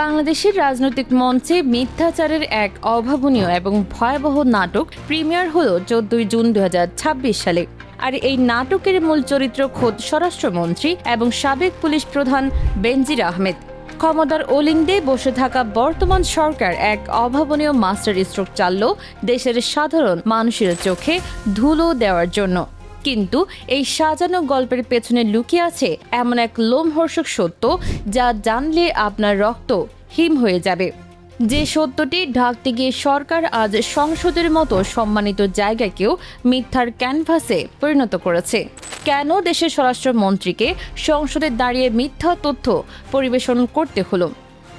বাংলাদেশের রাজনৈতিক মঞ্চে মিথ্যাচারের এক অভাবনীয় এবং ভয়াবহ নাটক প্রিমিয়ার হলো 14 জুন 2026 সালে। আর এই নাটকের মূল চরিত্র খোদ স্বরাষ্ট্রমন্ত্রী এবং সাবেক পুলিশ প্রধান বেনজির আহমেদ। ক্ষমতার ওলিন্দে বসে থাকা বর্তমান সরকার এক অভাবনীয় মাস্টার স্ট্রোক চালল দেশের সাধারণ মানুষের চোখে ধুলো দেওয়ার জন্য। কিন্তু এই সাজানো গল্পের পেছনে লুকিয়ে আছে এমন এক লোমহর্ষক সত্য যা জানলে আপনার রক্ত হিম হয়ে যাবে। যে সত্যটি ঢাকতে গিয়ে সরকার আজ সংসদের মতো সম্মানিত জায়গাকেও মিথ্যার ক্যানভাসে পরিণত করেছে। কেন দেশের স্বরাষ্ট্রমন্ত্রীকে সংসদে দাঁড়িয়ে মিথ্যা তথ্য পরিবেশন করতে হলো?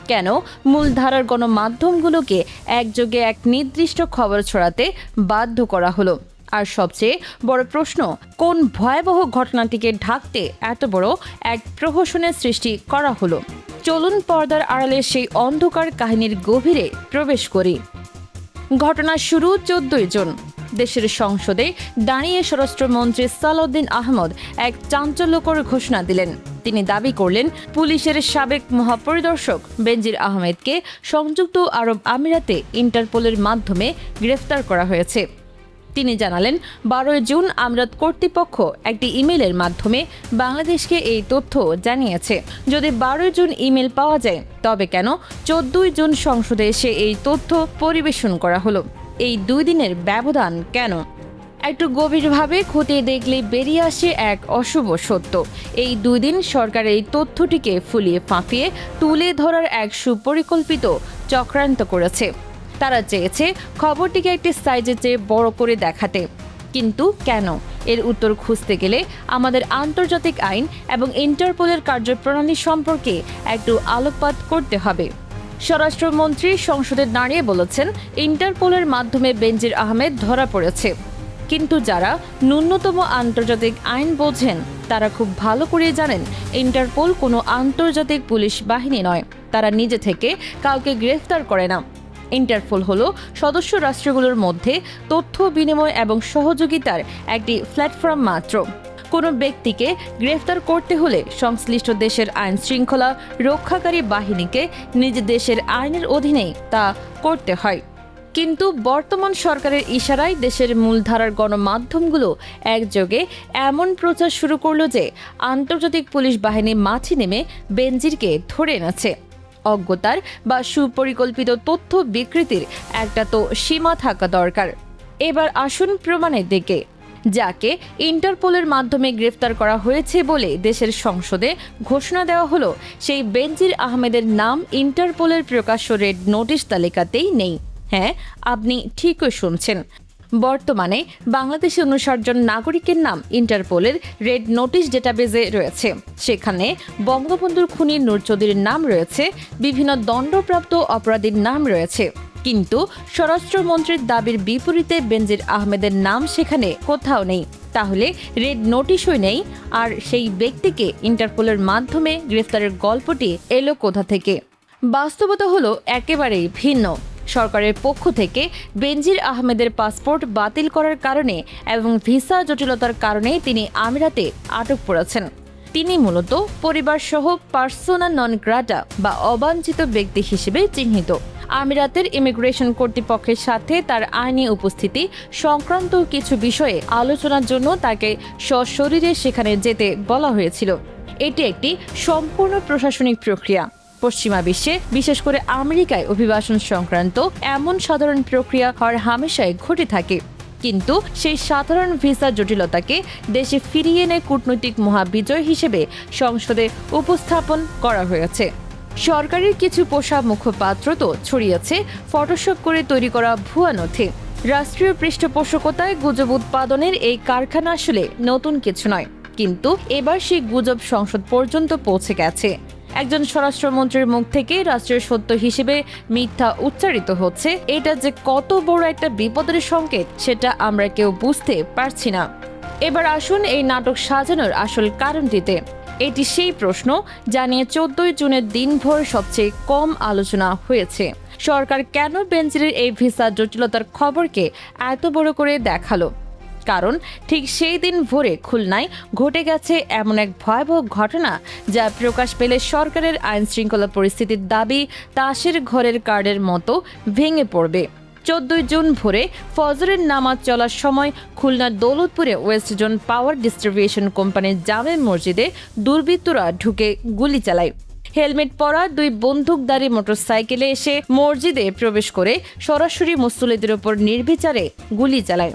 কেন মূলধারার গণমাধ্যমগুলোকে একযোগে এক নির্দিষ্ট খবর ছড়াতে বাধ্য করা হলো? আর সবচেয়ে বড় প্রশ্ন, কোন ভয়াবহ ঘটনাটিকে ঢাকতে এত বড় এক প্রহসনের সৃষ্টি করা হলো? চলুন পর্দার আড়ালে সেই অন্ধকার কাহিনীর গভীরে প্রবেশ করি। ঘটনার শুরু 14 জুন। দেশের সংসদে দাঁড়িয়ে স্বরাষ্ট্রমন্ত্রী সালাউদ্দিন আহমেদ এক চাঞ্চল্যকর ঘোষণা দিলেন। তিনি দাবি করলেন পুলিশের সাবেক মহাপরিদর্শক বেনজির আহমেদকে সংযুক্ত আরব আমিরাতে ইন্টারপোলের মাধ্যমে গ্রেফতার করা হয়েছে। তিনি জানালেন 12 জুন আমিরাত কর্তৃপক্ষ একটি ইমেলের মাধ্যমে বাংলাদেশকে এই তথ্য জানিয়েছে। যদি 12 জুন ইমেল পাওয়া যায় তবে কেন 14 জুন সংসদে এসে এই তথ্য পরিবেশন করা হলো? এই 2 দিনের ব্যবধান কেন? একটু গভীরভাবে খতিয়ে দেখলে বেরিয়ে আসে এক অশুভ সত্য। এই 2 দিন সরকার এই তথ্যটিকে ফুলিয়ে ফাঁপিয়ে তুলে ধরার এক সুপরিকল্পিত চক্রান্ত করেছে। তারা চেয়েছে খবরটিকে একটি সাইজের চেয়ে বড় করে দেখাতে। কিন্তু কেন? এর উত্তর খুঁজতে গেলে আমাদের আন্তর্জাতিক আইন এবং ইন্টারপোলের কার্যপ্রণালী সম্পর্কে একটু আলোকপাত করতে হবে। স্বরাষ্ট্রমন্ত্রী সংসদে দাঁড়িয়ে বলেছেন ইন্টারপোলের মাধ্যমে বেনজির আহমেদ ধরা পড়েছে। কিন্তু যারা ন্যূনতম আন্তর্জাতিক আইন বোঝেন তারা খুব ভালো করে জানেন ইন্টারপোল কোনো আন্তর্জাতিক পুলিশ বাহিনী নয়। তারা নিজে থেকে কাউকে গ্রেফতার করে না। ইন্টারপোল হলো সদস্য রাষ্ট্রগুলোর মধ্যে তথ্য বিনিময় এবং সহযোগিতার একটি প্ল্যাটফর্ম মাত্র। কোনো ব্যক্তিকে গ্রেফতার করতে হলে সংশ্লিষ্ট দেশের আইন শৃঙ্খলা রক্ষাকারী বাহিনীকে নিজ দেশের আইনের অধীনেই তা করতে হয়। কিন্তু বর্তমান সরকারের ইশারায় দেশের মূলধারার গণমাধ্যমগুলো একযোগে এমন প্রচার শুরু করলো যে আন্তর্জাতিক পুলিশ বাহিনী মাঠে নেমে বেনজিরকে ধরে এনেছে। অজ্ঞতার বা সুপরিকল্পিত তথ্য বিকৃতির একটা তো সীমা থাকা দরকার। এবার আসুন প্রমাণের দিকে। যাকে ইন্টারপোলের মাধ্যমে গ্রেফতার করা হয়েছে বলে দেশের সংসদে ঘোষণা দেওয়া হলো, সেই বেনজির আহমেদের নাম ইন্টারপোলের প্রকাশ্য রেড নোটিশ তালিকাতেই নেই। হ্যাঁ, আপনি ঠিকই শুনছেন। বর্তমানে বাংলাদেশে 59 জন নাগরিকের নাম ইন্টারপোলের রেড নোটিশ ডেটাবেজে রয়েছে। সেখানে বঙ্গবন্ধুর খুনি নূর চৌধুরীর নাম রয়েছে, বিভিন্ন দণ্ডপ্রাপ্ত অপরাধীর নাম রয়েছে। কিন্তু স্বরাষ্ট্রমন্ত্রীর দাবির বিপরীতে বেনজির আহমেদের নাম সেখানে কোথাও নেই। তাহলে রেড নোটিশই নেই, আর সেই ব্যক্তিকে ইন্টারপোলের মাধ্যমে গ্রেফতারের গল্পটি এলো কোথা থেকে? বাস্তবতা হলো একেবারেই ভিন্ন। সরকারের পক্ষ থেকে বেনজির আহমেদের পাসপোর্ট বাতিল করার কারণে এবং ভিসা জটিলতার কারণে তিনি আমিরাতে আটক পড়েছেন। তিনি মূলত পরিবারসহ পার্সোনা নন গ্রাটা বা অবাঞ্ছিত ব্যক্তি হিসেবে চিহ্নিত। আমিরাতের ইমিগ্রেশন কর্তৃপক্ষের সাথে তার আইনি উপস্থিতি সংক্রান্ত কিছু বিষয়ে আলোচনার জন্য তাকে সশরীরে সেখানে যেতে বলা হয়েছিল। এটি একটি সম্পূর্ণ প্রশাসনিক প্রক্রিয়া। পশ্চিমা বিশ্বে, বিশেষ করে আমেরিকায় অভিবাসন সংক্রান্ত এমন সাধারণ প্রক্রিয়া হর হামেশাই ঘটে থাকে। কিন্তু সেই সাধারণ ভিসা জটিলতাকে দেশে ফিরিয়ে এনে কূটনৈতিক মহাবিজয় হিসেবে সংসদে উপস্থাপন করা হয়েছে। সরকারের কিছু পোষা মুখপাত্র তো ছড়িয়েছে ফটোশপ করে তৈরি করা ভুয়া নথি। রাষ্ট্রীয় পৃষ্ঠপোষকতায় গুজব উৎপাদনের এই কারখানা আসলে নতুন কিছু নয়, কিন্তু এবার সেই গুজব সংসদ পর্যন্ত পৌঁছে গেছে। একজন স্বরাষ্ট্রমন্ত্রীর মুখ থেকে রাষ্ট্রীয় সত্য হিসেবে মিথ্যা উচ্চারিত হচ্ছে। এটা যে কত বড় একটা বিপদের সংকেত সেটা আমরা কেউ বুঝতে পারছি না। এবার আসুন এই নাটক সাজানোর আসল কারণটিতে। এটি সেই প্রশ্ন যা নিয়ে 14 জুনের দিনভর সবচেয়ে কম আলোচনা হয়েছে। সরকার কেন বেনজিরের এই ভিসা জটিলতার খবরকে এত বড় করে দেখালো? কারণ ঠিক সেই দিন ভোরে খুলনায় ঘটে গেছে এমন এক ভয়াবহ ঘটনা যা প্রকাশ পেলে সরকারের আইন শৃঙ্খলা পরিস্থিতির দাবি তাসের ঘরের কার্ডের মতো ভেঙে পড়বে। 14 জুন ভোরে ফজরের নামাজ চলার সময় খুলনার দৌলতপুরে ওয়েস্ট জোন পাওয়ার ডিস্ট্রিবিউশন কোম্পানির জামে মসজিদে দুর্বৃত্তরা ঢুকে গুলি চালায়। হেলমেট পরা 2 বন্দুকধারী মোটরসাইকেলে এসে মসজিদে প্রবেশ করে সরাসরি মুসল্লিদের উপর নির্বিচারে গুলি চালায়।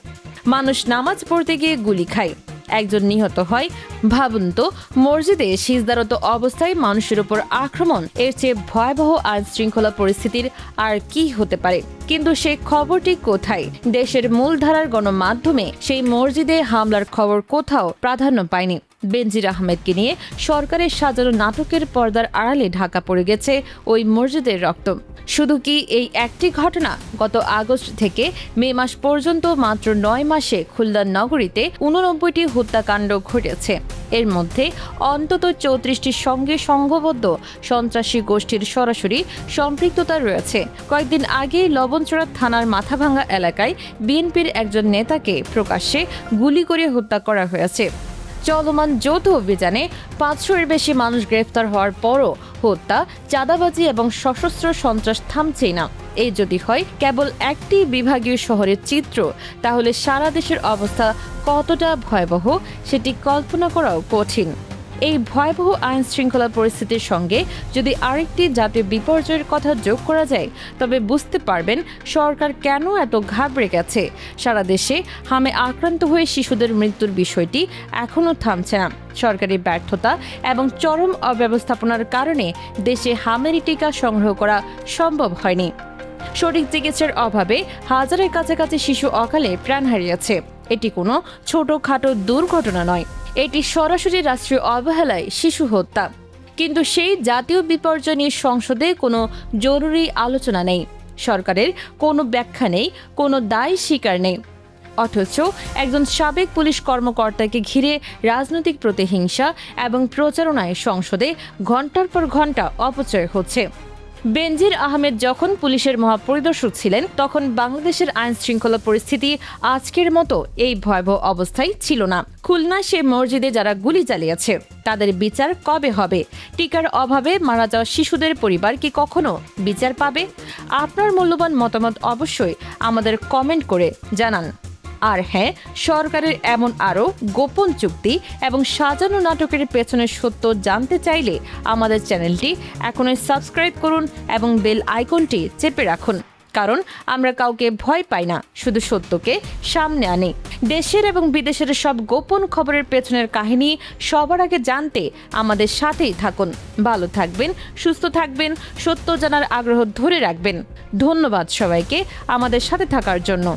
মানুষ নামাজ পড়তে গিয়ে গুলি খায়, একজন নিহত হয়। ভাবুন তো, মসজিদে সিজদারত অবস্থায় মানুষের উপর আক্রমণ, এর চেয়ে ভয়াবহ আইন শৃঙ্খলা পরিস্থিতির আর কি হতে পারে? কিন্তু সেই খবরটি কোথায়? দেশের মূলধারার গণমাধ্যমে সেই মসজিদে হামলার খবর কোথাও প্রাধান্য পায়নি। বেনজির আহমেদকে নিয়ে সরকারের সাজানো নাটকের পর্দার আড়ালে ঢাকা পড়ে গেছে ওই মসজিদের রক্ত। শুধু কি এই একটি ঘটনা? গত আগস্ট থেকে মে মাস পর্যন্ত মাত্র 9 মাসে খুলনা নগরীতে 89টি হত্যাকাণ্ড ঘটেছে। এর মধ্যে অন্তত 34টির সঙ্গে সংঘবদ্ধ সন্ত্রাসী গোষ্ঠীর সরাসরি সম্পৃক্ততা রয়েছে। কয়েকদিন আগেই লবণচড়া থানার মাথাভাঙ্গা এলাকায় বিএনপির একজন নেতাকে প্রকাশ্যে গুলি করে হত্যা করা হয়েছে। চলমান যৌথ অভিযানে 500-এর বেশি মানুষ গ্রেফতার হওয়ার পরও হত্যা, চাঁদাবাজি এবং সশস্ত্র সন্ত্রাস থামছেই না। এই যদি হয় কেবল একটি বিভাগীয় শহরের চিত্র, তাহলে সারা দেশের অবস্থা কতটা ভয়াবহ সেটি কল্পনা করাও কঠিন। এই ভয়াবহ আইন শৃঙ্খলা পরিস্থিতির সঙ্গে যদি আরেকটি জাতীয় বিপর্যয়ের কথা যোগ করা যায়, তবে বুঝতে পারবেন সরকার কেন এত ঘাবড়ে গেছে। সারা দেশে হামে আক্রান্ত হয়ে শিশুদের মৃত্যুর বিষয়টি এখনও থামছে না। সরকারি ব্যর্থতা এবং চরম অব্যবস্থাপনার কারণে দেশে হামের টিকা সংগ্রহ করা সম্ভব হয়নি। সঠিক চিকিৎসার অভাবে হাজারের কাছাকাছি শিশু অকালে প্রাণ হারিয়েছে। এটি কোনো ছোটখাটো দুর্ঘটনা নয়, এটি সরাসরি রাষ্ট্রীয় অবহেলায় শিশু হত্যা। কিন্তু সেই জাতীয় বিপর্যয় নিয়ে সংসদে কোনো জরুরি আলোচনা নেই, সরকারের কোনো ব্যাখ্যা নেই, কোনো দায় স্বীকার নেই। অথচ একজন সাবেক পুলিশ কর্মকর্তাকে ঘিরে রাজনৈতিক প্রতিহিংসা এবং প্রচারণায় সংসদে ঘণ্টার পর ঘণ্টা অপচয় হচ্ছে। বেনজির আহমেদ যখন পুলিশের মহাপরিদর্শক ছিলেন, তখন বাংলাদেশের আইন শৃঙ্খলা পরিস্থিতি আজকের মতো এই ভয়াবহ অবস্থায় ছিল না। খুলনা সে মসজিদে যারা গুলি চালিয়েছে তাদের বিচার কবে হবে? টিকার অভাবে মারা যাওয়া শিশুদের পরিবার কি কখনো বিচার পাবে? আপনার মূল্যবান মতামত অবশ্যই আমাদের কমেন্ট করে জানান। আর হ্যাঁ, সরকারের এমন আরও গোপন চুক্তি এবং সাজানো নাটকের পেছনের সত্য জানতে চাইলে আমাদের চ্যানেলটি এখনই সাবস্ক্রাইব করুন এবং বেল আইকনটি চেপে রাখুন। কারণ আমরা কাউকে ভয় পাই না, শুধু সত্যকে সামনে আনি। দেশের এবং বিদেশের সব গোপন খবরের পেছনের কাহিনী সবার আগে জানতে আমাদের সাথেই থাকুন। ভালো থাকবেন, সুস্থ থাকবেন, সত্য জানার আগ্রহ ধরে রাখবেন। ধন্যবাদ সবাইকে আমাদের সাথে থাকার জন্য।